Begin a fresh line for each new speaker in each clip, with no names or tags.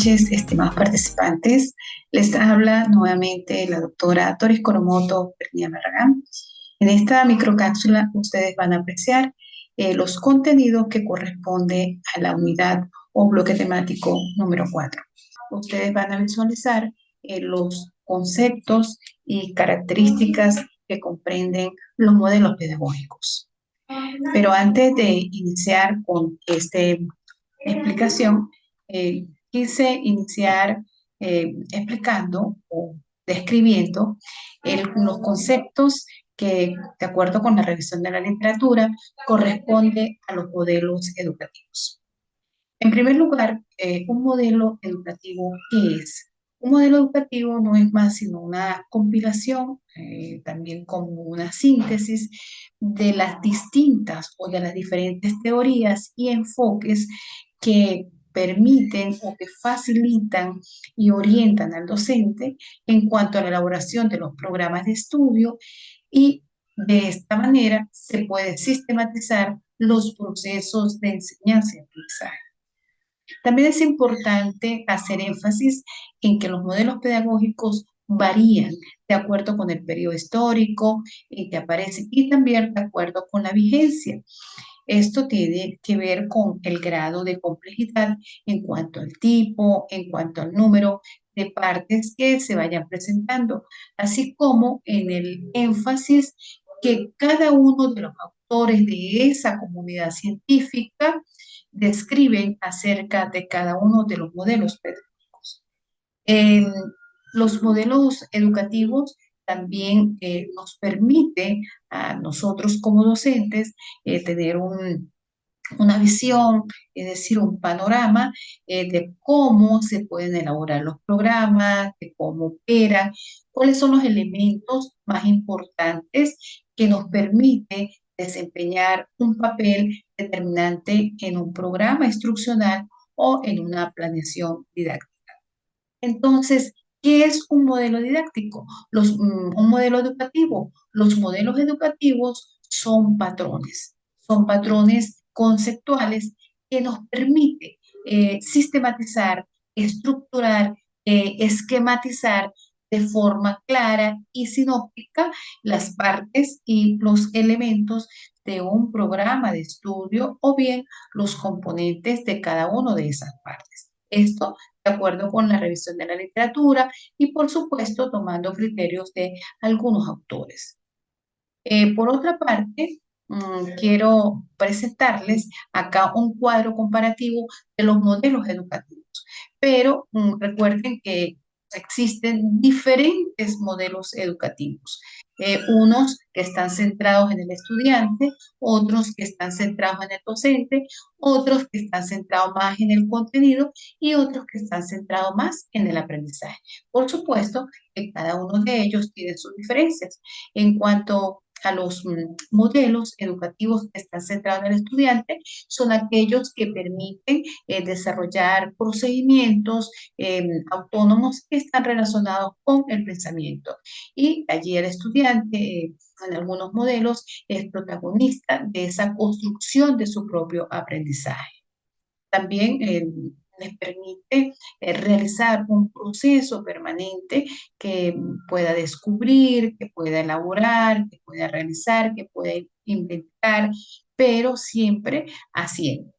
noches, estimados participantes. Les habla nuevamente la doctora Toris Coromoto Pernia Barragán. En esta microcápsula ustedes van a apreciar los contenidos que corresponden a la unidad o bloque temático número 4. Ustedes van a visualizar los conceptos y características que comprenden los modelos pedagógicos. Pero antes de iniciar con esta explicación, quise iniciar explicando o describiendo los conceptos que, de acuerdo con la revisión de la literatura, corresponde a los modelos educativos. En primer lugar, un modelo educativo, ¿qué es? Un modelo educativo no es más sino una compilación, también como una síntesis de las distintas o de las diferentes teorías y enfoques que permiten o que facilitan y orientan al docente en cuanto a la elaboración de los programas de estudio, y de esta manera se puede sistematizar los procesos de enseñanza y aprendizaje. También es importante hacer énfasis en que los modelos pedagógicos varían de acuerdo con el periodo histórico en que aparecen y también de acuerdo con la vigencia. Esto tiene que ver con el grado de complejidad en cuanto al tipo, en cuanto al número de partes que se vayan presentando, así como en el énfasis que cada uno de los autores de esa comunidad científica describen acerca de cada uno de los modelos pedagógicos. Eh, los modelos educativos también nos permiten a nosotros como docentes tener una visión, es decir, un panorama de cómo se pueden elaborar los programas, de cómo operan, cuáles son los elementos más importantes que nos permite desempeñar un papel determinante en un programa instruccional o en una planeación didáctica. Entonces, ¿qué es un modelo didáctico? Un modelo educativo. Los modelos educativos son patrones conceptuales que nos permiten sistematizar, estructurar, esquematizar de forma clara y sinóptica las partes y los elementos de un programa de estudio o bien los componentes de cada una de esas partes. Esto de acuerdo con la revisión de la literatura y, por supuesto, tomando criterios de algunos autores. Por otra parte, quiero presentarles acá un cuadro comparativo de los modelos educativos, pero recuerden que existen diferentes modelos educativos. Unos que están centrados en el estudiante, otros que están centrados en el docente, otros que están centrados más en el contenido y otros que están centrados más en el aprendizaje. Por supuesto que cada uno de ellos tiene sus diferencias. En cuanto a los modelos educativos que están centrados en el estudiante, son aquellos que permiten desarrollar procedimientos autónomos que están relacionados con el pensamiento. Y allí el estudiante, en algunos modelos, es protagonista de esa construcción de su propio aprendizaje. También les permite realizar un proceso permanente que pueda descubrir, que pueda elaborar, que pueda realizar, que pueda inventar, pero siempre haciendo.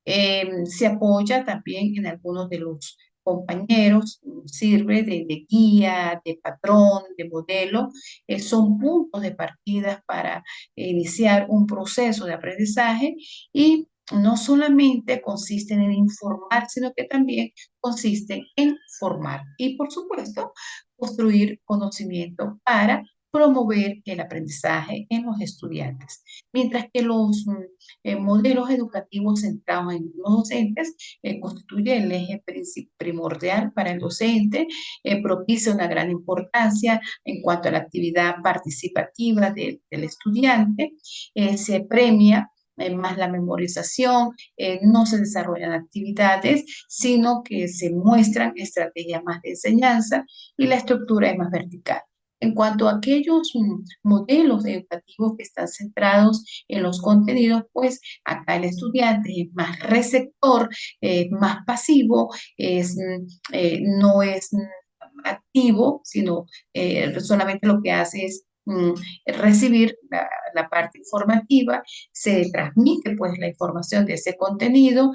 Se apoya también en algunos de los compañeros, sirve de guía, de patrón, de modelo, son puntos de partida para iniciar un proceso de aprendizaje y no solamente consisten en informar, sino que también consisten en formar y, por supuesto, construir conocimiento para promover el aprendizaje en los estudiantes. Mientras que los modelos educativos centrados en los docentes constituye el eje primordial para el docente, propicia una gran importancia en cuanto a la actividad participativa del estudiante, se premia más la memorización, no se desarrollan actividades, sino que se muestran estrategias más de enseñanza y la estructura es más vertical. En cuanto a aquellos modelos educativos que están centrados en los contenidos, pues acá el estudiante es más receptor, más pasivo, no es activo, sino solamente lo que hace es recibir la parte informativa, se transmite pues la información de ese contenido,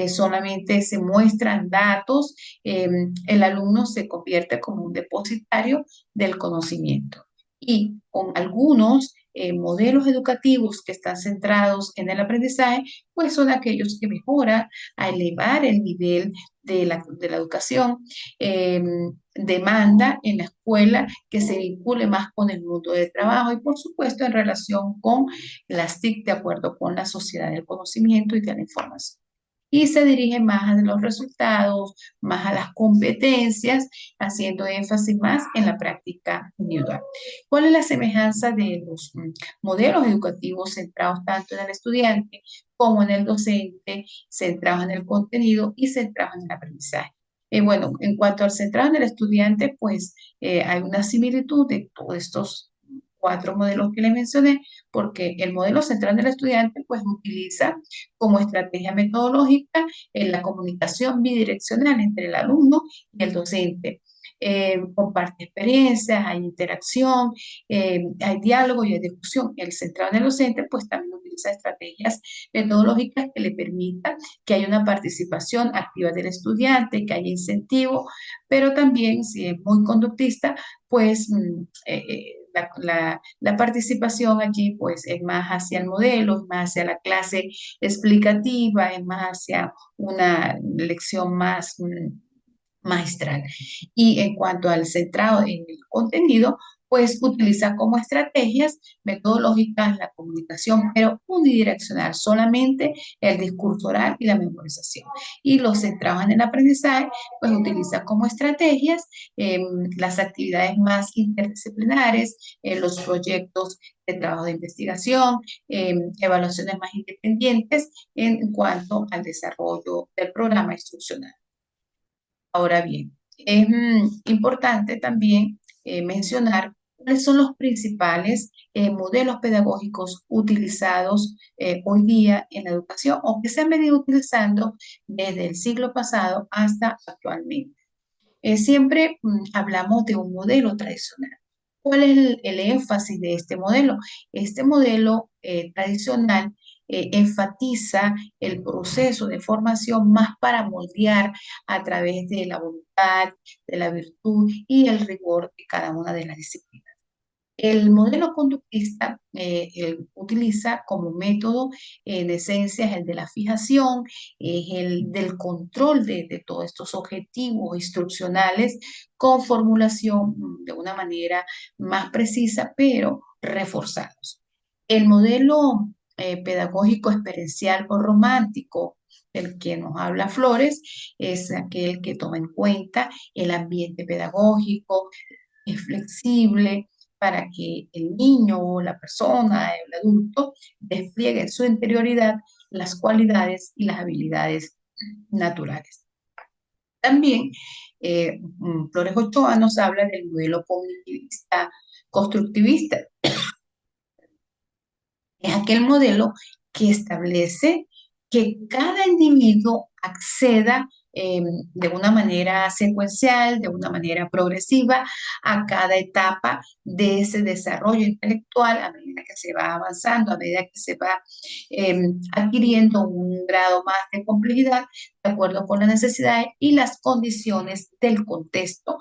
solamente se muestran datos, el alumno se convierte como un depositario del conocimiento. Y con algunos modelos educativos que están centrados en el aprendizaje, pues son aquellos que mejoran a elevar el nivel de la educación, eh, demanda en la escuela que se vincule más con el mundo del trabajo y por supuesto en relación con las TIC de acuerdo con la sociedad del conocimiento y de la información. Y se dirige más a los resultados, más a las competencias, haciendo énfasis más en la práctica individual. ¿Cuál es la semejanza de los modelos educativos centrados tanto en el estudiante como en el docente, centrados en el contenido y centrados en el aprendizaje? Bueno, en cuanto al centrado en el estudiante, pues hay una similitud de todos estos cuatro modelos que le mencioné, porque el modelo central del estudiante pues utiliza como estrategia metodológica en la comunicación bidireccional entre el alumno y el docente. Comparte experiencias, hay interacción, hay diálogo y hay discusión. El central del docente pues también utiliza estrategias metodológicas que le permitan que haya una participación activa del estudiante, que haya incentivo, pero también si es muy conductista, pues la participación allí pues es más hacia el modelo, es más hacia la clase explicativa, es más hacia una lección más maestral. Y en cuanto al centrado en el contenido, pues utiliza como estrategias metodológicas la comunicación, pero unidireccional, solamente el discurso oral y la memorización. Y los centrados en el aprendizaje, pues utiliza como estrategias las actividades más interdisciplinares, los proyectos de trabajo de investigación, evaluaciones más independientes en cuanto al desarrollo del programa instruccional. Ahora bien, es importante también mencionar cuáles son los principales modelos pedagógicos utilizados hoy día en la educación o que se han venido utilizando desde el siglo pasado hasta actualmente. Siempre hablamos de un modelo tradicional. ¿Cuál es el énfasis de este modelo? Este modelo tradicional enfatiza el proceso de formación más para moldear a través de la voluntad, de la virtud y el rigor de cada una de las disciplinas. El modelo conductista utiliza como método, en esencia, es el de la fijación, es el del control de todos estos objetivos instruccionales con formulación de una manera más precisa, pero reforzados. El modelo pedagógico experiencial o romántico, del que nos habla Flores, es aquel que toma en cuenta el ambiente pedagógico, es flexible para que el niño o la persona, el adulto, despliegue en su interioridad las cualidades y las habilidades naturales. También Flores Ochoa nos habla del modelo cognitivista constructivista. Es aquel modelo que establece que cada individuo acceda de una manera secuencial, de una manera progresiva a cada etapa de ese desarrollo intelectual a medida que se va avanzando, a medida que se va adquiriendo un grado más de complejidad de acuerdo con las necesidades y las condiciones del contexto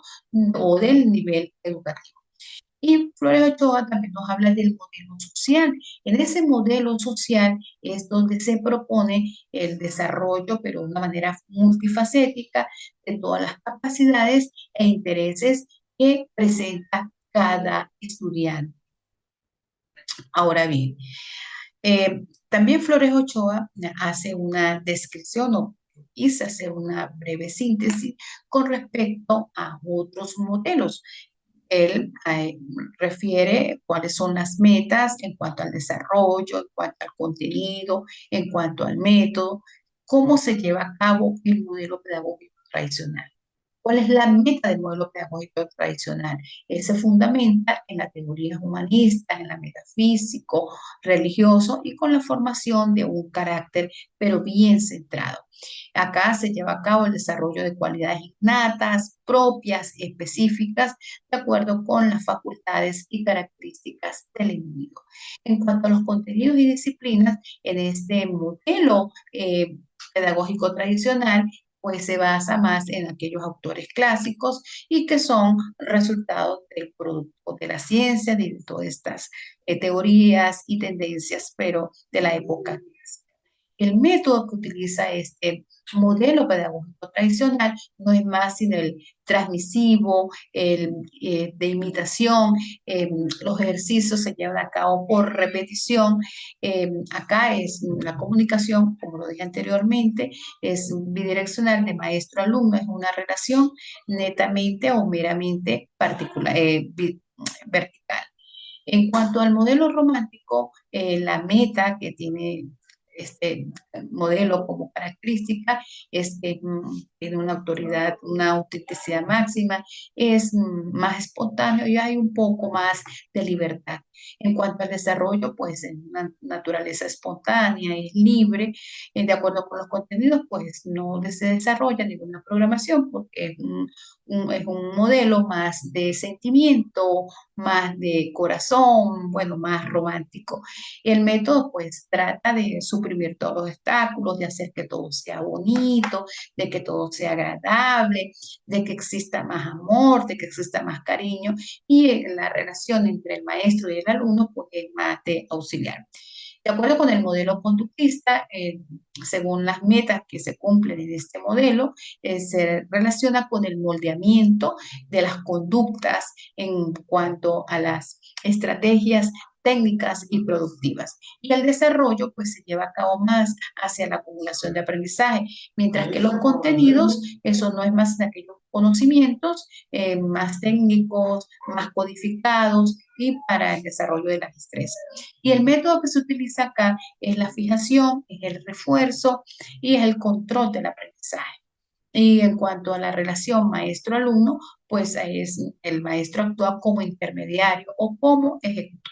o del nivel educativo. Y Flores Ochoa también nos habla del modelo social. En ese modelo social es donde se propone el desarrollo, pero de una manera multifacética, de todas las capacidades e intereses que presenta cada estudiante. Ahora bien, también Flores Ochoa hace una descripción o quise hacer una breve síntesis con respecto a otros modelos. Él refiere cuáles son las metas en cuanto al desarrollo, en cuanto al contenido, en cuanto al método, cómo se lleva a cabo el modelo pedagógico tradicional. ¿Cuál es la meta del modelo pedagógico tradicional? Él se fundamenta en las teorías humanistas, en la metafísico, religioso y con la formación de un carácter, pero bien centrado. Acá se lleva a cabo el desarrollo de cualidades innatas, propias, específicas, de acuerdo con las facultades y características del individuo. En cuanto a los contenidos y disciplinas, en este modelo pedagógico tradicional, pues se basa más en aquellos autores clásicos y que son resultados del producto de la ciencia, de todas estas teorías y tendencias, pero de la época. El método que utiliza este modelo pedagógico tradicional no es más sino el transmisivo, el de imitación, los ejercicios se llevan a cabo por repetición. Acá es la comunicación, como lo dije anteriormente, es bidireccional de maestro-alumno, es una relación netamente o meramente particular, vertical. En cuanto al modelo romántico, la meta que tiene este modelo como característica es que tiene una autoridad, una autenticidad máxima, es más espontáneo y hay un poco más de libertad. En cuanto al desarrollo, pues es una naturaleza espontánea, es libre, de acuerdo con los contenidos, pues no se desarrolla ninguna programación porque es un modelo más de sentimiento, más de corazón, bueno, más romántico. El método pues trata de suprimir todos los obstáculos, de hacer que todo sea bonito, de que todo sea agradable, de que exista más amor, de que exista más cariño y la relación entre el maestro y el alumno pues es más de auxiliar. De acuerdo con el modelo conductista, según las metas que se cumplen en este modelo, se relaciona con el moldeamiento de las conductas en cuanto a las estrategias técnicas y productivas. Y el desarrollo pues se lleva a cabo más hacia la acumulación de aprendizaje, mientras que los contenidos, eso no es más de aquellos conocimientos más técnicos, más codificados y para el desarrollo de las destrezas. Y el método que se utiliza acá es la fijación, es el refuerzo y es el control del aprendizaje. Y en cuanto a la relación maestro-alumno, pues es el maestro actúa como intermediario o como ejecutor.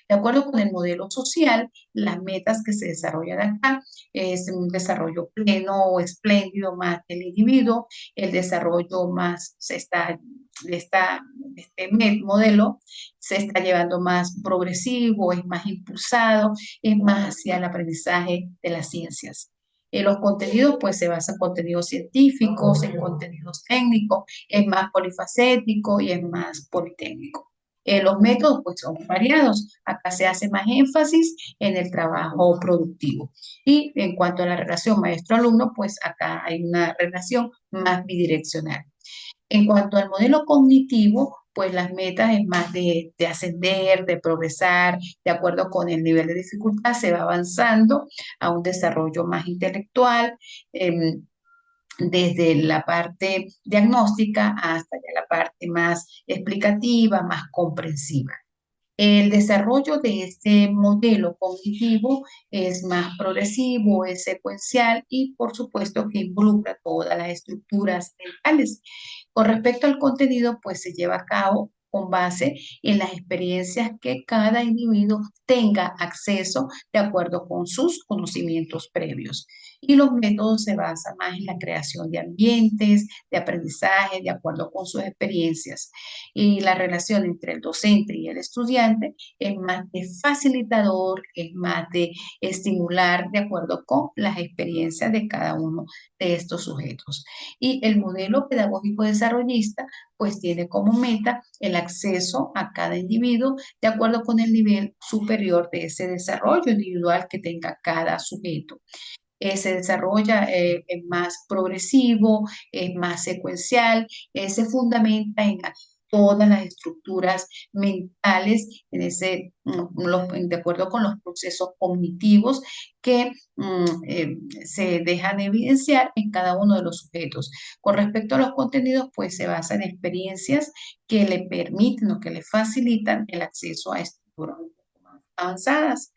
De acuerdo con el modelo social, las metas que se desarrollan acá es un desarrollo pleno o espléndido más del individuo, el desarrollo más se está de este modelo se está llevando más progresivo, es más impulsado, es más hacia el aprendizaje de las ciencias. Los contenidos pues se basan en contenidos científicos, en contenidos técnicos, es más polifacético y es más politécnico. Los métodos pues son variados. Acá se hace más énfasis en el trabajo productivo. Y en cuanto a la relación maestro-alumno, pues acá hay una relación más bidireccional. En cuanto al modelo cognitivo, pues las metas es más de ascender, de progresar, de acuerdo con el nivel de dificultad, se va avanzando a un desarrollo más intelectual, desde la parte diagnóstica hasta ya la parte más explicativa, más comprensiva. El desarrollo de este modelo cognitivo es más progresivo, es secuencial y por supuesto que involucra todas las estructuras mentales. Con respecto al contenido, pues se lleva a cabo con base en las experiencias que cada individuo tenga acceso de acuerdo con sus conocimientos previos. Y los métodos se basan más en la creación de ambientes, de aprendizaje, de acuerdo con sus experiencias. Y la relación entre el docente y el estudiante es más de facilitador, es más de estimular de acuerdo con las experiencias de cada uno de estos sujetos. Y el modelo pedagógico desarrollista pues tiene como meta el acceso a cada individuo de acuerdo con el nivel superior de ese desarrollo individual que tenga cada sujeto. Se desarrolla, es más progresivo, es más secuencial, se fundamenta en todas las estructuras mentales, de acuerdo con los procesos cognitivos que se dejan evidenciar en cada uno de los sujetos. Con respecto a los contenidos, pues se basa en experiencias que le permiten o que le facilitan el acceso a estructuras. avanzadas.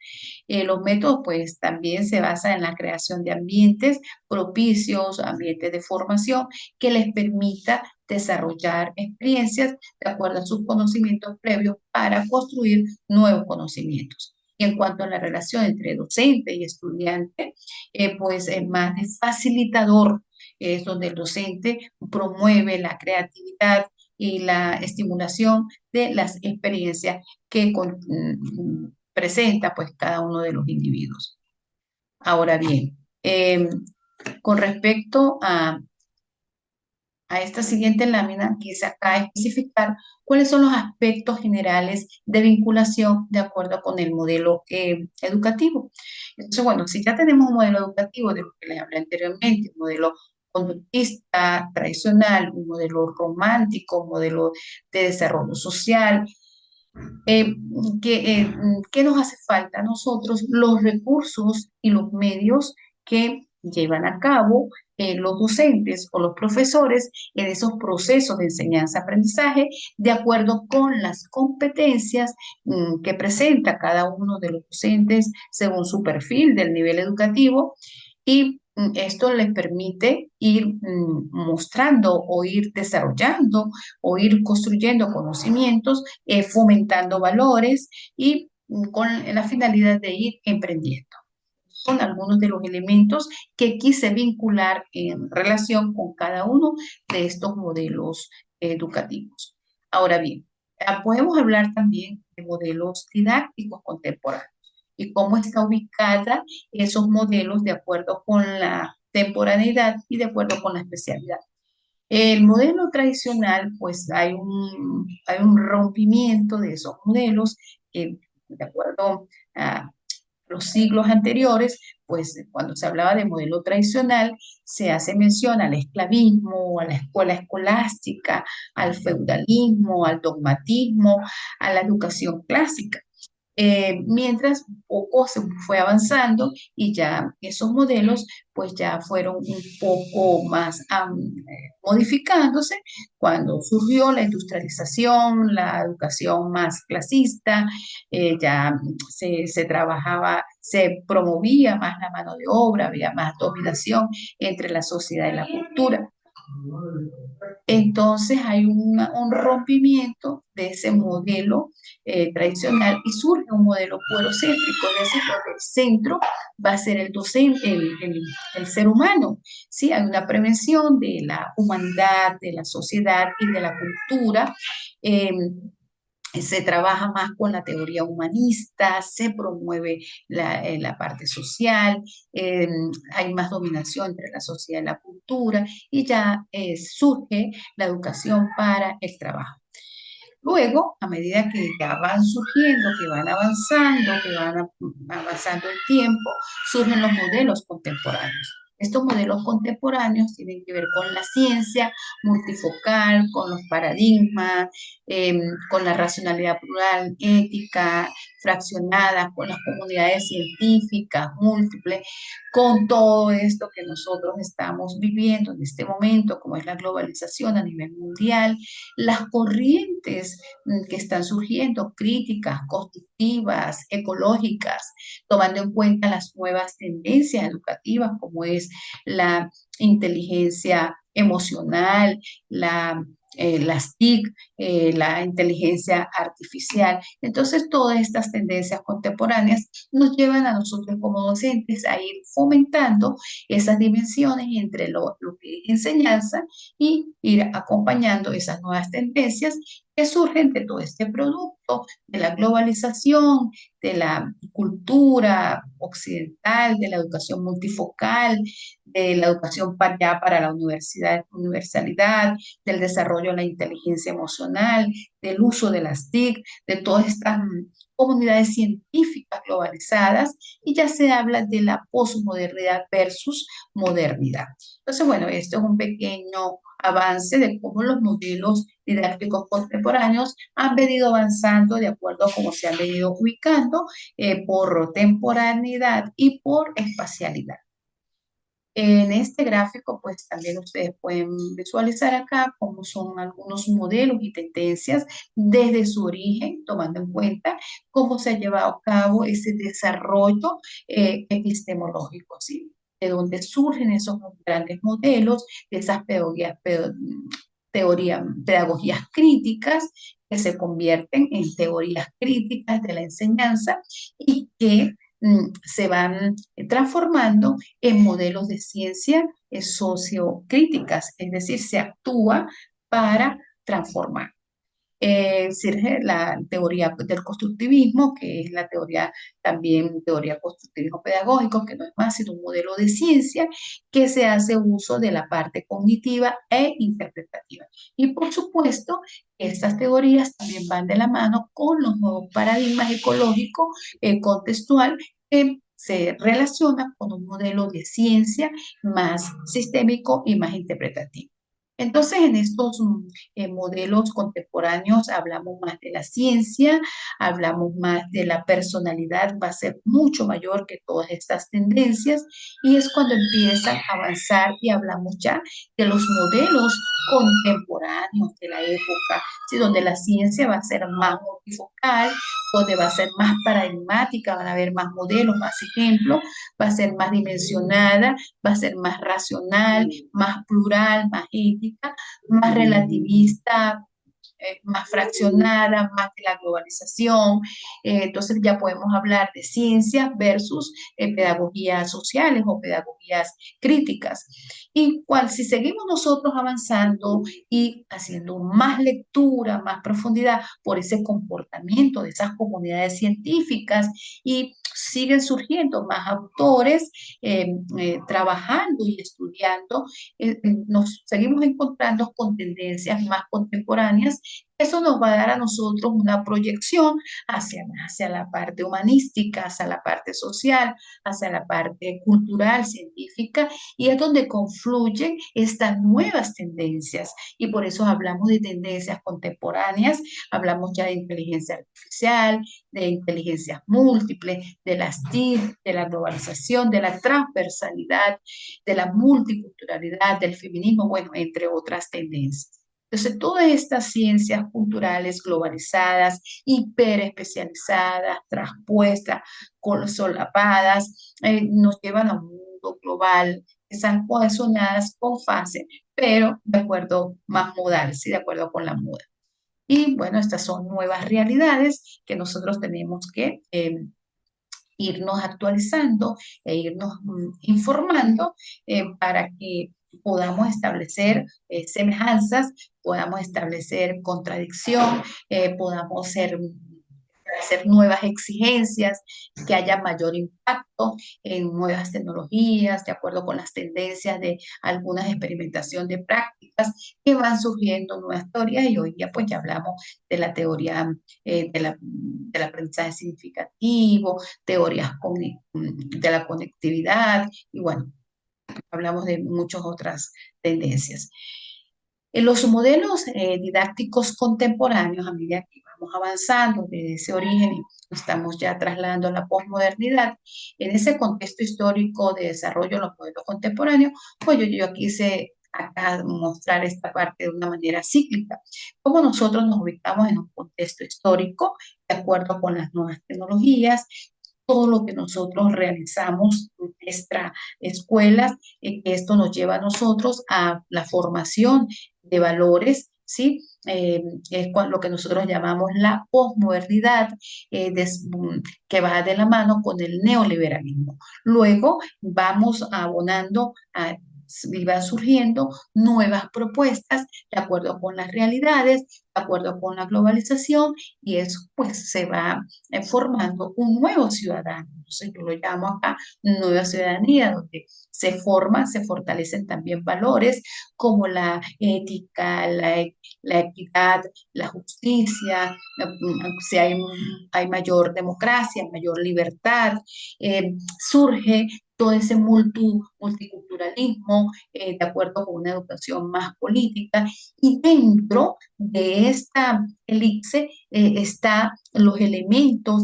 Los métodos pues también se basan en la creación de ambientes propicios, ambientes de formación que les permita desarrollar experiencias de acuerdo a sus conocimientos previos para construir nuevos conocimientos. Y en cuanto a la relación entre docente y estudiante, pues es más de facilitador, es donde el docente promueve la creatividad y la estimulación de las experiencias que presenta pues cada uno de los individuos. Ahora bien, con respecto a esta siguiente lámina, quise acá especificar cuáles son los aspectos generales de vinculación de acuerdo con el modelo educativo. Entonces, bueno, si ya tenemos un modelo educativo de lo que les hablé anteriormente, un modelo conductista tradicional, un modelo romántico, un modelo de desarrollo social, eh, ¿qué nos hace falta a nosotros? Los recursos y los medios que llevan a cabo los docentes o los profesores en esos procesos de enseñanza-aprendizaje de acuerdo con las competencias que presenta cada uno de los docentes según su perfil del nivel educativo y esto les permite ir mostrando o ir desarrollando o ir construyendo conocimientos, fomentando valores y con la finalidad de ir emprendiendo. Son algunos de los elementos que quise vincular en relación con cada uno de estos modelos educativos. Ahora bien, podemos hablar también de modelos didácticos contemporáneos y cómo está ubicada esos modelos de acuerdo con la temporaneidad y de acuerdo con la especialidad. El modelo tradicional, pues hay un rompimiento de esos modelos que, de acuerdo a los siglos anteriores, pues cuando se hablaba de modelo tradicional, se hace mención al esclavismo, a la escuela escolástica, al feudalismo, al dogmatismo, a la educación clásica. Mientras poco se fue avanzando y ya esos modelos pues ya fueron un poco más modificándose cuando surgió la industrialización, la educación más clasista, ya se trabajaba, se promovía más la mano de obra, había más dominación entre la sociedad y la cultura. Entonces hay un rompimiento de ese modelo tradicional y surge un modelo puerocéntrico, es decir, donde el centro va a ser el docente, el ser humano. ¿Sí? Hay una prevención de la humanidad, de la sociedad y de la cultura. Eh, se trabaja más con la teoría humanista, se promueve la parte social, eh, hay más dominación entre la sociedad y la cultura y ya surge la educación para el trabajo. Luego, a medida que ya van surgiendo, que van avanzando, avanzando el tiempo, surgen los modelos contemporáneos. Estos modelos contemporáneos tienen que ver con la ciencia multifocal, con los paradigmas, con la racionalidad plural, ética, fraccionada, con las comunidades científicas múltiples, con todo esto que nosotros estamos viviendo en este momento, como es la globalización a nivel mundial, las corrientes que están surgiendo, críticas, constructivas, ecológicas, tomando en cuenta las nuevas tendencias educativas como es la inteligencia emocional, las TIC, la inteligencia artificial. Entonces, todas estas tendencias contemporáneas nos llevan a nosotros como docentes a ir fomentando esas dimensiones entre lo que es enseñanza y ir acompañando esas nuevas tendencias que surgen de todo este producto, de la globalización, de la cultura occidental, de la educación multifocal, de la educación ya para la universalidad, del desarrollo de la inteligencia emocional, del uso de las TIC, de todas estas comunidades científicas globalizadas, y ya se habla de la posmodernidad versus modernidad. Entonces, bueno, esto es un pequeño avance de cómo los modelos didácticos contemporáneos han venido avanzando de acuerdo a cómo se han venido ubicando por temporalidad y por espacialidad. En este gráfico, pues también ustedes pueden visualizar acá cómo son algunos modelos y tendencias desde su origen, tomando en cuenta cómo se ha llevado a cabo ese desarrollo epistemológico, ¿sí? De dónde surgen esos grandes modelos, de esas pedagogías críticas que se convierten en teorías críticas de la enseñanza y que se van transformando en modelos de ciencia sociocríticas, es decir, se actúa para transformar. Surge la teoría del constructivismo, que es la teoría, también teoría constructivismo pedagógico, que no es más sino un modelo de ciencia que se hace uso de la parte cognitiva e interpretativa. Y por supuesto, estas teorías también van de la mano con los nuevos paradigmas ecológicos contextual que se relaciona con un modelo de ciencia más sistémico y más interpretativo. Entonces, en estos modelos contemporáneos hablamos más de la ciencia, hablamos más de la personalidad, va a ser mucho mayor que todas estas tendencias y es cuando empiezan a avanzar y hablamos ya de los modelos contemporáneos de la época, ¿sí? Donde la ciencia va a ser más multifocal, donde va a ser más paradigmática, van a haber más modelos, más ejemplos, va a ser más dimensionada, va a ser más racional, más plural, más ética, más relativista, más fraccionada, más de la globalización. Entonces ya podemos hablar de ciencias versus pedagogías sociales o pedagogías críticas. Y cual, si seguimos nosotros avanzando y haciendo más lectura, más profundidad por ese comportamiento de esas comunidades científicas y siguen surgiendo más autores trabajando y estudiando, nos seguimos encontrando con tendencias más contemporáneas. Eso nos va a dar a nosotros una proyección hacia la parte humanística, hacia la parte social, hacia la parte cultural, científica, y es donde confluyen estas nuevas tendencias. Y por eso hablamos de tendencias contemporáneas, hablamos ya de inteligencia artificial, de inteligencias múltiples, de las TIC, de la globalización, de la transversalidad, de la multiculturalidad, del feminismo, bueno, entre otras tendencias. Entonces, todas estas ciencias culturales globalizadas, hiperespecializadas, traspuestas, solapadas, nos llevan a un mundo global, que están cohesionadas con fase, pero de acuerdo más modal, ¿sí? De acuerdo con la moda. Y bueno, estas son nuevas realidades que nosotros tenemos que irnos actualizando e irnos informando para que podamos establecer semejanzas, podamos establecer contradicción, podamos hacer nuevas exigencias, que haya mayor impacto en nuevas tecnologías, de acuerdo con las tendencias de algunas experimentación de prácticas que van surgiendo nuevas teorías y hoy día pues ya hablamos de la teoría del aprendizaje significativo, teorías de la conectividad y bueno, hablamos de muchas otras tendencias. En los modelos didácticos contemporáneos, a medida que vamos avanzando desde ese origen y estamos ya trasladando a la posmodernidad, en ese contexto histórico de desarrollo de los modelos contemporáneos, pues yo quise acá mostrar esta parte de una manera cíclica, cómo nosotros nos ubicamos en un contexto histórico de acuerdo con las nuevas tecnologías, todo lo que nosotros realizamos en nuestra escuela, esto nos lleva a nosotros a la formación de valores, ¿sí? Es lo que nosotros llamamos la posmodernidad, que va de la mano con el neoliberalismo. Luego vamos abonando y van surgiendo nuevas propuestas de acuerdo con las realidades, de acuerdo con la globalización, y eso pues se va formando un nuevo ciudadano. Entonces yo lo llamo acá nueva ciudadanía, donde se forman, se fortalecen también valores como la ética, la equidad, la justicia, si hay mayor democracia, mayor libertad, surge todo ese multiculturalismo de acuerdo con una educación más política y dentro de esta elipse están los elementos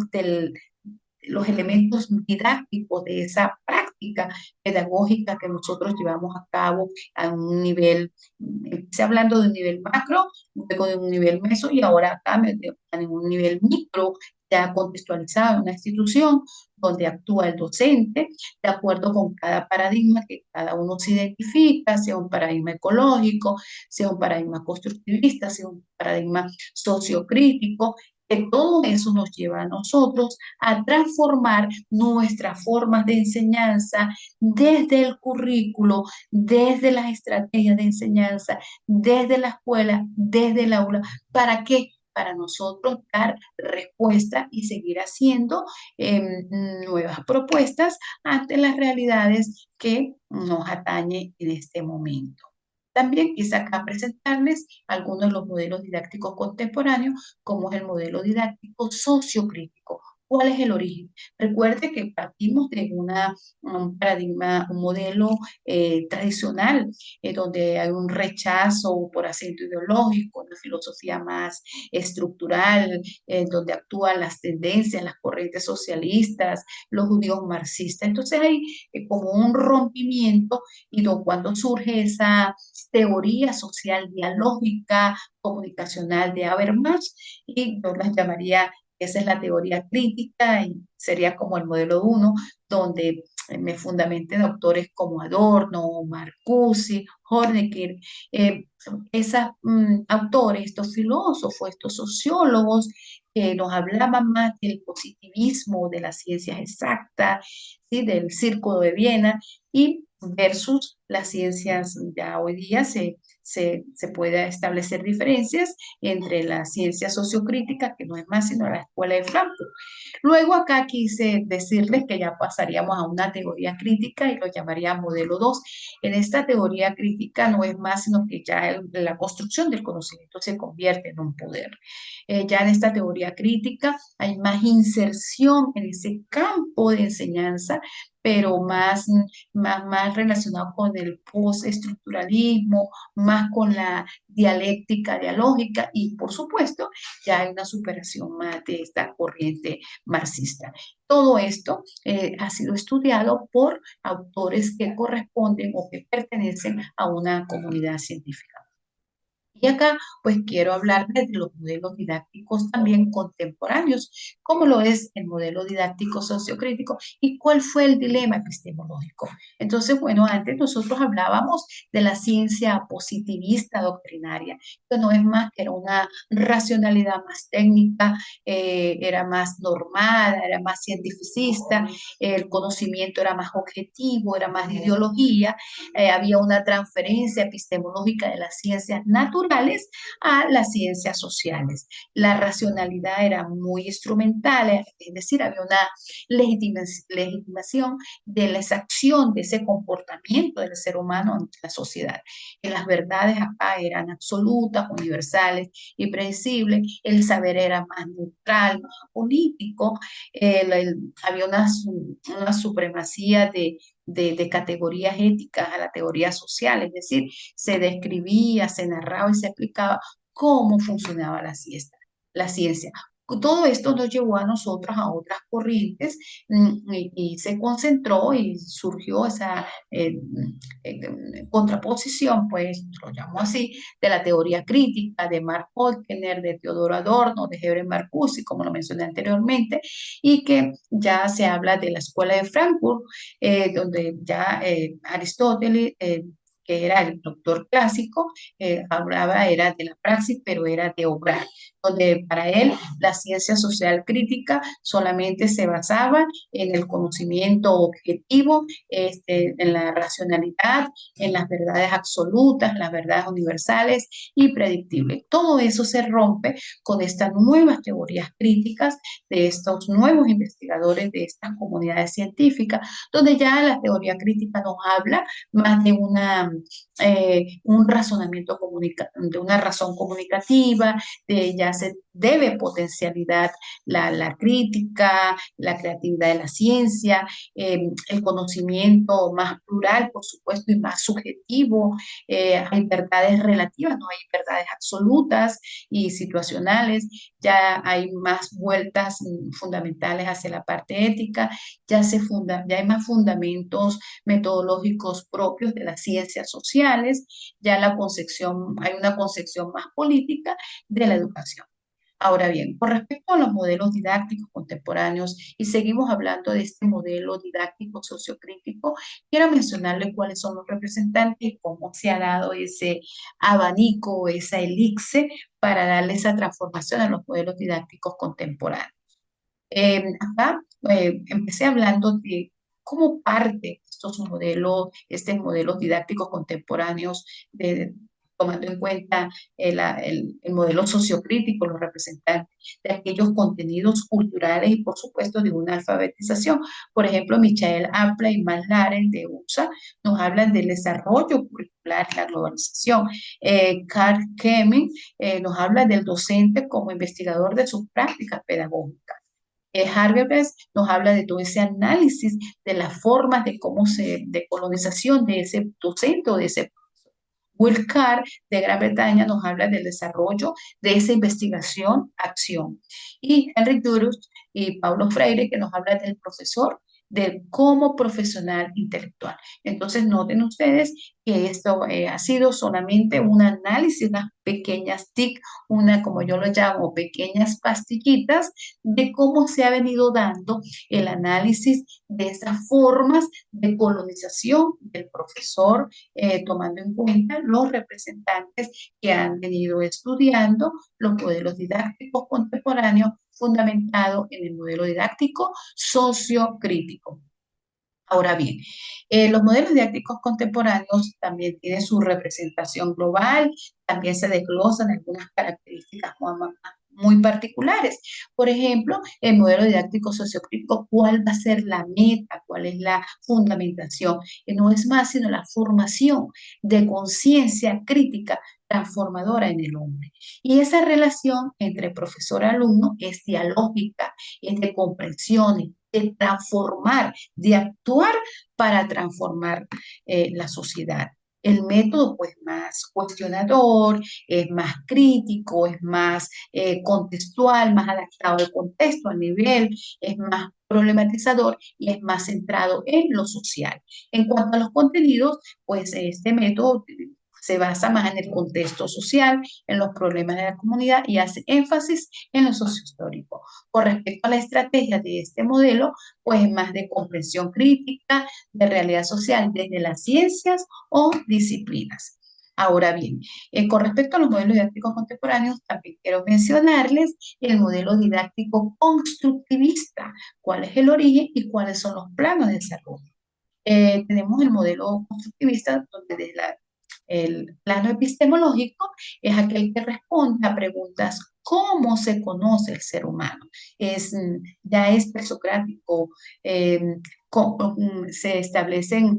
los elementos didácticos de esa práctica pedagógica que nosotros llevamos a cabo a un nivel, empecé hablando de un nivel macro, luego de un nivel meso y ahora acá en un nivel micro, ya contextualizado en una institución donde actúa el docente de acuerdo con cada paradigma que cada uno se identifica, sea un paradigma ecológico, sea un paradigma constructivista, sea un paradigma sociocrítico, que todo eso nos lleva a nosotros a transformar nuestras formas de enseñanza desde el currículo, desde las estrategias de enseñanza, desde la escuela, desde el aula. ¿Para qué? Para nosotros dar respuesta y seguir haciendo nuevas propuestas ante las realidades que nos atañen en este momento. También quise acá presentarles algunos de los modelos didácticos contemporáneos, como es el modelo didáctico sociocrítico. ¿Cuál es el origen? Recuerde que partimos de un paradigma, un modelo tradicional, donde hay un rechazo por acento ideológico, una filosofía más estructural, donde actúan las tendencias, las corrientes socialistas, los judíos marxistas. Entonces hay como un rompimiento y cuando surge esa teoría social dialógica, comunicacional de Habermas, y yo las llamaría, esa es la teoría crítica y sería como el modelo uno, donde me fundamenté en autores como Adorno, Marcuse, Hornecker, eh, esos autores, estos filósofos, estos sociólogos que nos hablaban más del positivismo, de las ciencias exactas, ¿sí? Del Círculo de Viena y versus las ciencias. Ya hoy día se puede establecer diferencias entre la ciencia sociocrítica, que no es más sino la escuela de Frankfurt. Luego acá quise decirles que ya pasaríamos a una teoría crítica y lo llamaría modelo 2. En esta teoría crítica no es más sino que ya la construcción del conocimiento se convierte en un poder. Ya en esta teoría crítica hay más inserción en ese campo de enseñanza, pero más relacionado con el postestructuralismo, más con la dialéctica dialógica y, por supuesto, ya hay una superación más de esta corriente marxista. Todo esto ha sido estudiado por autores que corresponden o que pertenecen a una comunidad científica. Y acá, pues quiero hablar de los modelos didácticos también contemporáneos, como lo es el modelo didáctico sociocrítico y cuál fue el dilema epistemológico. Entonces, bueno, antes nosotros hablábamos de la ciencia positivista doctrinaria, que no es más que era una racionalidad más técnica, era más normada, era más cientificista, el conocimiento era más objetivo, era más de ideología, había una transferencia epistemológica de las ciencias naturales a las ciencias sociales. La racionalidad era muy instrumental, es decir, había una legitimación de la acción, de ese comportamiento del ser humano ante la sociedad. Que las verdades acá eran absolutas, universales y predecibles, el saber era más neutral, más político, había una supremacía de categorías éticas a la teoría social, es decir, se describía, se narraba y se explicaba cómo funcionaba la ciencia. Todo esto nos llevó a nosotros a otras corrientes y se concentró y surgió esa contraposición, pues lo llamo así, de la teoría crítica de Mark Faulkner, de Teodoro Adorno, de Herbert Marcuse, como lo mencioné anteriormente, y que ya se habla de la escuela de Frankfurt, donde ya Aristóteles, que era el doctor clásico, hablaba era de la praxis, pero era de obrar, donde para él la ciencia social crítica solamente se basaba en el conocimiento objetivo, en la racionalidad, en las verdades absolutas, las verdades universales y predictibles. Todo eso se rompe con estas nuevas teorías críticas de estos nuevos investigadores de estas comunidades científicas, donde ya la teoría crítica nos habla más de una un razonamiento de una razón comunicativa, ya se debe potencialidad la crítica, la creatividad de la ciencia, el conocimiento más plural, por supuesto, y más subjetivo. Hay verdades relativas, no hay verdades absolutas y situacionales, ya hay más vueltas fundamentales hacia la parte ética, ya hay más fundamentos metodológicos propios de las ciencias sociales, hay una concepción más política de la educación. Ahora bien, con respecto a los modelos didácticos contemporáneos, y seguimos hablando de este modelo didáctico sociocrítico, quiero mencionarles cuáles son los representantes y cómo se ha dado ese abanico, esa elixir para darle esa transformación a los modelos didácticos contemporáneos. Acá empecé hablando de cómo parte de estos modelos didácticos contemporáneos, tomando en cuenta el modelo sociocrítico, los representantes de aquellos contenidos culturales y, por supuesto, de una alfabetización. Por ejemplo, Michael Apple y Matt Laren de USA nos hablan del desarrollo curricular y la globalización. Carl Kemming nos habla del docente como investigador de sus prácticas pedagógicas. Harvey nos habla de todo ese análisis de las formas de colonización de ese docente o de ese profesor. Will Carr de Gran Bretaña nos habla del desarrollo de esa investigación-acción. Y Henry Durus y Paulo Freire que nos habla del profesor, del como profesional intelectual. Entonces noten ustedes que esto ha sido solamente un análisis, unas pequeñas TIC, como yo lo llamo, pequeñas pastillitas de cómo se ha venido dando el análisis de esas formas de colonización del profesor, tomando en cuenta los representantes que han venido estudiando los modelos didácticos contemporáneos fundamentados en el modelo didáctico sociocrítico. Ahora bien, los modelos didácticos contemporáneos también tienen su representación global, también se desglosan algunas características muy particulares. Por ejemplo, el modelo didáctico sociocrítico, ¿cuál va a ser la meta? ¿Cuál es la fundamentación? No es más sino la formación de conciencia crítica transformadora en el hombre. Y esa relación entre profesor-alumno es dialógica, es de comprensión, de transformar, de actuar para transformar la sociedad. El método, pues, más cuestionador, es más crítico, es más contextual, más adaptado al contexto, al nivel, es más problematizador y es más centrado en lo social. En cuanto a los contenidos, pues este método se basa más en el contexto social, en los problemas de la comunidad y hace énfasis en lo sociohistórico. Con respecto a la estrategia de este modelo, pues más de comprensión crítica, de realidad social desde las ciencias o disciplinas. Ahora bien, con respecto a los modelos didácticos contemporáneos, también quiero mencionarles el modelo didáctico constructivista, cuál es el origen y cuáles son los planos de desarrollo. Tenemos el modelo constructivista, donde desde el plano epistemológico es aquel que responde a preguntas: ¿cómo se conoce el ser humano? Ya es presocrático, eh, se establecen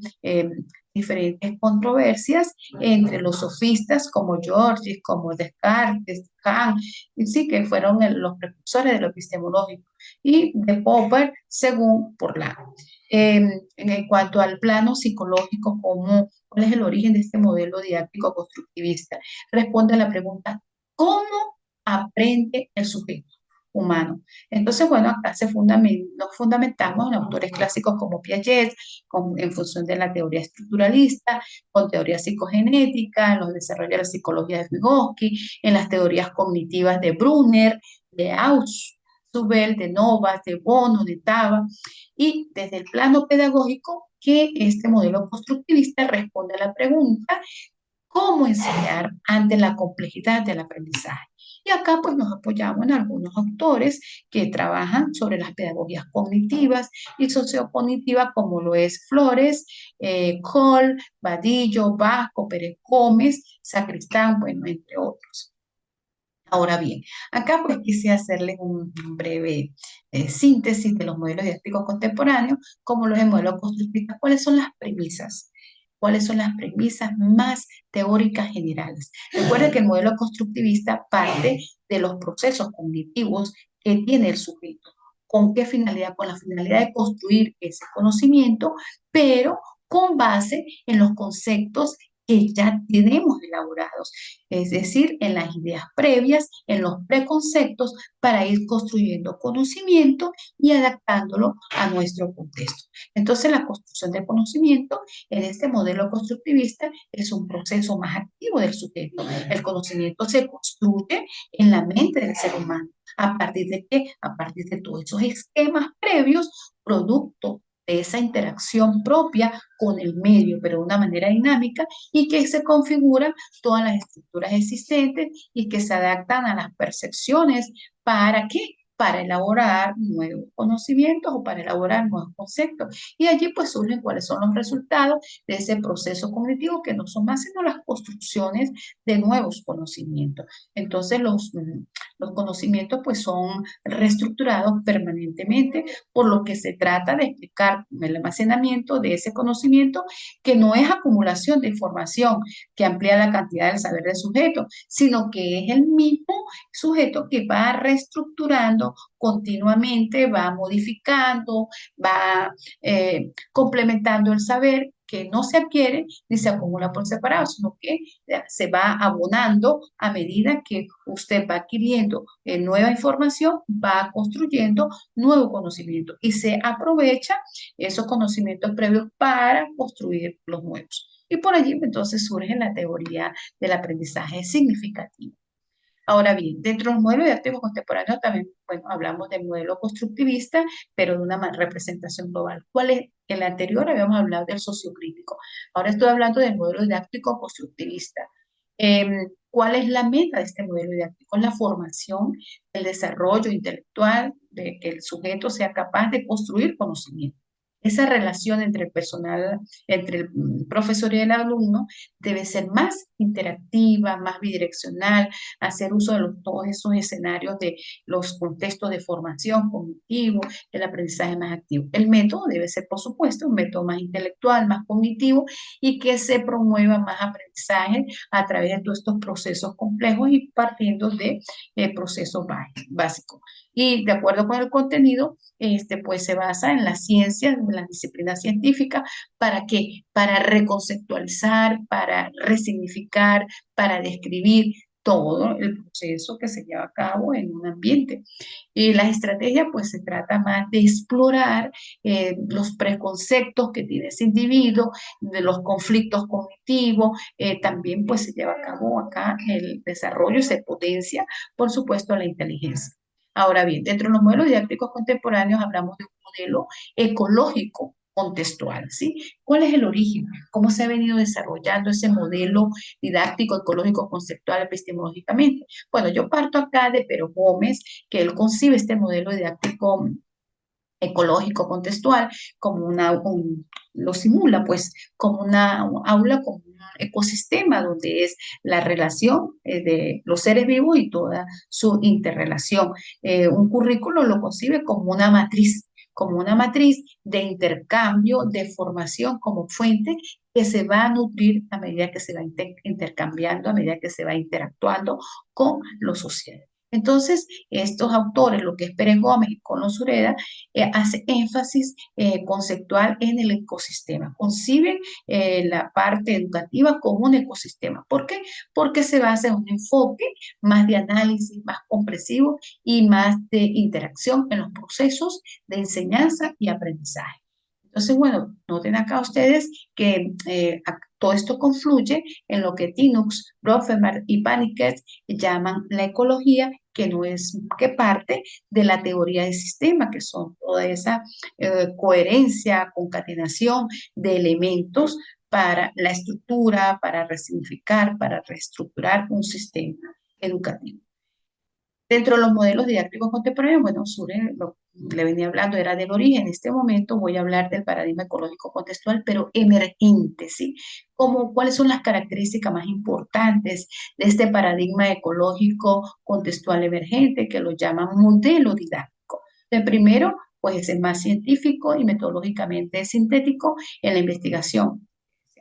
diferentes controversias entre los sofistas como Georges, como Descartes, Kant, y sí que fueron los precursores de lo epistemológico, y de Popper según Porlano. En cuanto al plano psicológico, ¿cuál es el origen de este modelo didáctico constructivista? Responde a la pregunta: ¿cómo aprende el sujeto humano? Entonces, bueno, acá nos fundamentamos en autores clásicos como Piaget, en función de la teoría estructuralista, con teoría psicogenética, en los desarrollos de la psicología de Vygotsky, en las teorías cognitivas de Brunner, de Ausubel, de Novas, de Bono, de Taba, y desde el plano pedagógico que este modelo constructivista responde a la pregunta: ¿cómo enseñar ante la complejidad del aprendizaje? Y acá pues nos apoyamos en algunos autores que trabajan sobre las pedagogías cognitivas y sociocognitivas, como lo es Flores, Cole, Vadillo, Vasco, Pérez Gómez, Sacristán, bueno, entre otros. Ahora bien, acá pues quise hacerles un breve síntesis de los modelos didácticos contemporáneos, como los modelos constructivistas, cuáles son las premisas. cuáles son las premisas más teóricas generales. Recuerda que el modelo constructivista parte de los procesos cognitivos que tiene el sujeto. ¿Con qué finalidad? Con la finalidad de construir ese conocimiento, pero con base en los conceptos que ya tenemos elaborados, es decir, en las ideas previas, en los preconceptos, para ir construyendo conocimiento y adaptándolo a nuestro contexto. Entonces, la construcción del conocimiento en este modelo constructivista es un proceso más activo del sujeto. El conocimiento se construye en la mente del ser humano. ¿A partir de qué? A partir de todos esos esquemas previos, producto de esa interacción propia con el medio, pero de una manera dinámica, y que se configuran todas las estructuras existentes y que se adaptan a las percepciones. ¿Para qué? Para elaborar nuevos conocimientos o para elaborar nuevos conceptos. Y allí pues surgen cuáles son los resultados de ese proceso cognitivo, que no son más sino las construcciones de nuevos conocimientos. Entonces los conocimientos pues son reestructurados permanentemente, por lo que se trata de explicar el almacenamiento de ese conocimiento, que no es acumulación de información que amplía la cantidad del saber del sujeto, sino que es el mismo sujeto que va reestructurando continuamente, va modificando, va complementando el saber, que no se adquiere ni se acumula por separado, sino que se va abonando a medida que usted va adquiriendo nueva información, va construyendo nuevo conocimiento y se aprovecha esos conocimientos previos para construir los nuevos. Y por allí entonces surge la teoría del aprendizaje significativo. Ahora bien, dentro del modelo didáctico contemporáneo también, bueno, hablamos del modelo constructivista, pero de una representación global. ¿Cuál es? En la anterior habíamos hablado del sociocrítico. Ahora estoy hablando del modelo didáctico constructivista. ¿Cuál es la meta de este modelo didáctico? La formación, el desarrollo intelectual, de que el sujeto sea capaz de construir conocimiento. Esa relación entre el personal, entre el profesor y el alumno, debe ser más interactiva, más bidireccional, hacer uso de todos esos escenarios de los contextos de formación cognitivo, el aprendizaje más activo. El método debe ser, por supuesto, un método más intelectual, más cognitivo, y que se promueva más aprendizaje a través de todos estos procesos complejos y partiendo de procesos básicos. Y de acuerdo con el contenido, pues se basa en las ciencias, en las disciplinas científicas. ¿Para qué? Para reconceptualizar, para resignificar, para describir todo el proceso que se lleva a cabo en un ambiente. Y las estrategias, pues se trata más de explorar los preconceptos que tiene ese individuo, de los conflictos cognitivos, también pues se lleva a cabo acá el desarrollo y se potencia, por supuesto, la inteligencia. Ahora bien, dentro de los modelos didácticos contemporáneos hablamos de un modelo ecológico contextual, ¿sí? ¿Cuál es el origen? ¿Cómo se ha venido desarrollando ese modelo didáctico, ecológico, conceptual, epistemológicamente? Bueno, yo parto acá de Pero Gómez, que él concibe este modelo didáctico ecológico contextual como lo simula pues como un aula, como un ecosistema donde es la relación de los seres vivos y toda su interrelación. Un currículo lo concibe como una matriz de intercambio, de formación como fuente que se va a nutrir a medida que se va intercambiando, a medida que se va interactuando con lo social. Entonces, estos autores, lo que es Pérez Gómez y Colón Sureda, hace énfasis conceptual en el ecosistema. Conciben la parte educativa como un ecosistema. ¿Por qué? Porque se basa en un enfoque más de análisis, más comprensivo y más de interacción en los procesos de enseñanza y aprendizaje. Entonces, bueno, noten acá ustedes que todo esto confluye en lo que Tinux, Rothermere y Paniket llaman la ecología, que no es que parte de la teoría del sistema, que son toda esa coherencia, concatenación de elementos para la estructura, para resignificar, para reestructurar un sistema educativo. Dentro de los modelos didácticos contemporáneos, bueno, surge, lo que le venía hablando era del origen. En este momento voy a hablar del paradigma ecológico contextual, pero emergente, ¿sí? Como, ¿cuáles son las características más importantes de este paradigma ecológico contextual emergente, que lo llaman modelo didáctico? El primero, pues es el más científico y metodológicamente sintético en la investigación.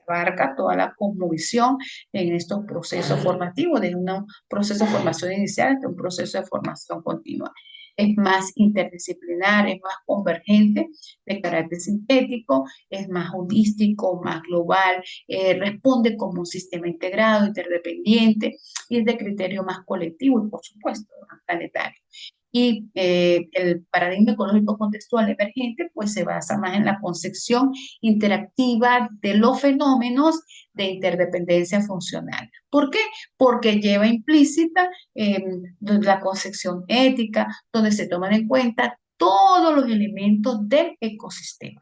abarca toda la cosmovisión en estos procesos formativos, de un proceso de formación inicial hasta un proceso de formación continua. Es más interdisciplinar, es más convergente, de carácter sintético, es más holístico, más global, responde como un sistema integrado, interdependiente y es de criterio más colectivo y, por supuesto, más planetario. Y el paradigma ecológico contextual emergente pues se basa más en la concepción interactiva de los fenómenos de interdependencia funcional. ¿Por qué? Porque lleva implícita la concepción ética, donde se toman en cuenta todos los elementos del ecosistema.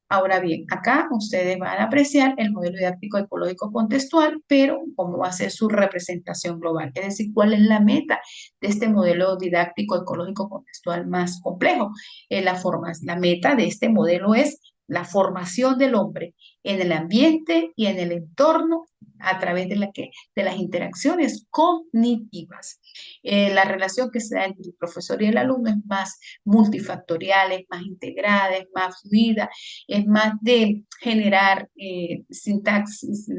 Ahora bien, acá ustedes van a apreciar el modelo didáctico ecológico contextual, pero cómo va a ser su representación global, es decir, cuál es la meta de este modelo didáctico ecológico contextual más complejo. La meta de este modelo es la formación del hombre en el ambiente y en el entorno a través de las interacciones cognitivas. La relación que se da entre el profesor y el alumno es más multifactorial, es más integrada, es más fluida, es más de generar sintaxis,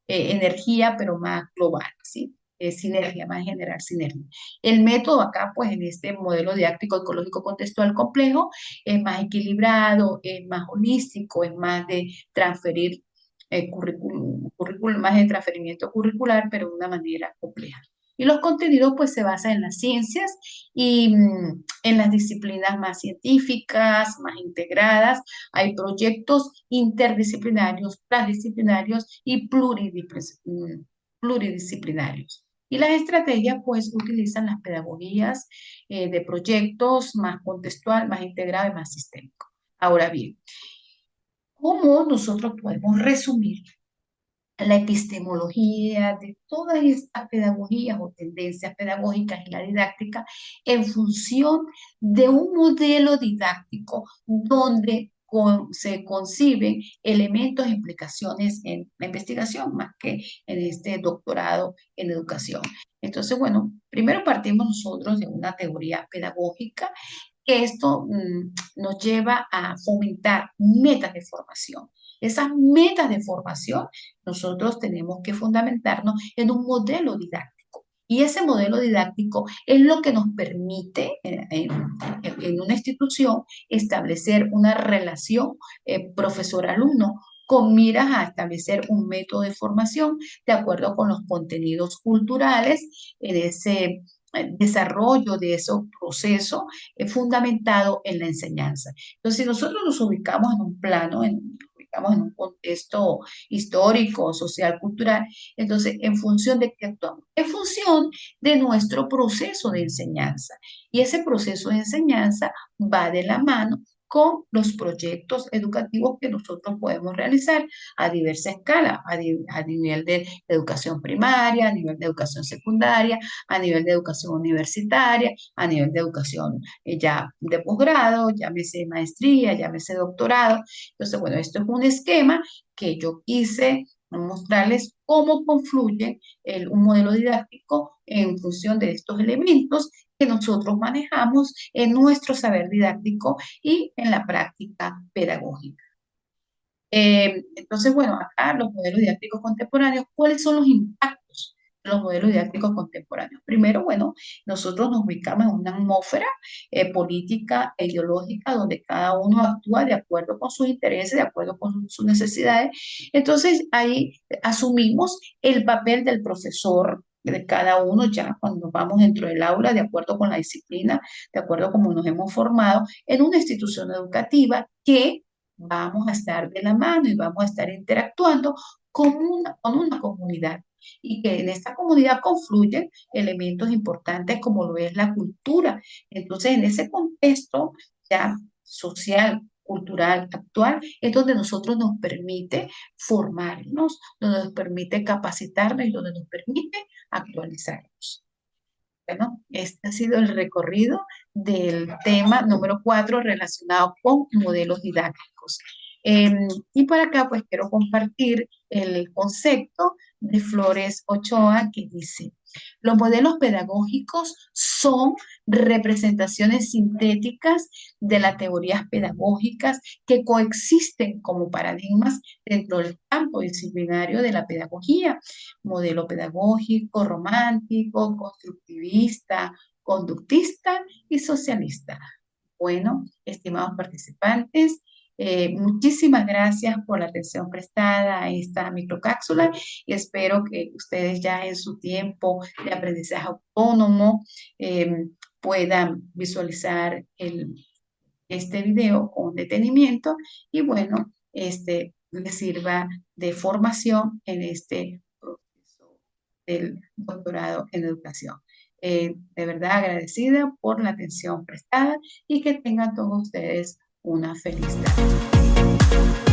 energía, pero más global, ¿sí? Sinergia, más generar sinergia. El método acá, pues en este modelo didáctico ecológico contextual complejo, es más equilibrado, es más holístico, es más de transferir currículum, más de transferimiento curricular, pero de una manera compleja. Y los contenidos pues se basan en las ciencias y en las disciplinas más científicas, más integradas. Hay proyectos interdisciplinarios, transdisciplinarios y pluridisciplinarios. Y las estrategias pues utilizan las pedagogías de proyectos más contextual, más integrado y más sistémico. Ahora bien, ¿cómo nosotros podemos resumir la epistemología de todas estas pedagogías o tendencias pedagógicas y la didáctica en función de un modelo didáctico donde se conciben elementos e implicaciones en la investigación más que en este doctorado en educación? Entonces, bueno, primero partimos nosotros de una teoría pedagógica que esto nos lleva a fomentar metas de formación. Esas metas de formación nosotros tenemos que fundamentarnos en un modelo didáctico. Y ese modelo didáctico es lo que nos permite en una institución establecer una relación profesor-alumno con miras a establecer un método de formación de acuerdo con los contenidos culturales en ese desarrollo de ese proceso fundamentado en la enseñanza. Entonces, si nosotros nos ubicamos en un plano, ubicamos en un contexto histórico, social, cultural, entonces, ¿en función de qué actuamos? En función de nuestro proceso de enseñanza. Y ese proceso de enseñanza va de la mano con los proyectos educativos que nosotros podemos realizar a diversa escala, a nivel de educación primaria, a nivel de educación secundaria, a nivel de educación universitaria, a nivel de educación ya de posgrado, llámese maestría, llámese doctorado. Entonces, bueno, esto es un esquema que yo quise mostrarles cómo confluye un modelo didáctico en función de estos elementos que nosotros manejamos en nuestro saber didáctico y en la práctica pedagógica. Entonces, bueno, acá los modelos didácticos contemporáneos, ¿cuáles son los impactos de los modelos didácticos contemporáneos? Primero, bueno, nosotros nos ubicamos en una atmósfera política e ideológica donde cada uno actúa de acuerdo con sus intereses, de acuerdo con sus necesidades. Entonces, ahí asumimos el papel del profesor de cada uno ya cuando vamos dentro del aula, de acuerdo con la disciplina, de acuerdo con cómo nos hemos formado en una institución educativa que vamos a estar de la mano y vamos a estar interactuando con una comunidad y que en esta comunidad confluyen elementos importantes como lo es la cultura. Entonces, en ese contexto ya social, cultural, actual, es donde nosotros nos permite formarnos, donde nos permite capacitarnos y donde nos permite actualizarnos. Bueno, este ha sido el recorrido del tema número 4 relacionado con modelos didácticos. Y por acá pues quiero compartir el concepto de Flores Ochoa que dice: los modelos pedagógicos son representaciones sintéticas de las teorías pedagógicas que coexisten como paradigmas dentro del campo disciplinario de la pedagogía. Modelo pedagógico, romántico, constructivista, conductista y socialista. Bueno, estimados participantes, muchísimas gracias por la atención prestada a esta microcápsula y espero que ustedes ya en su tiempo de aprendizaje autónomo puedan visualizar este video con detenimiento y bueno, les sirva de formación en este proceso del doctorado en educación. De verdad agradecida por la atención prestada y que tengan todos ustedes una feliz tarde.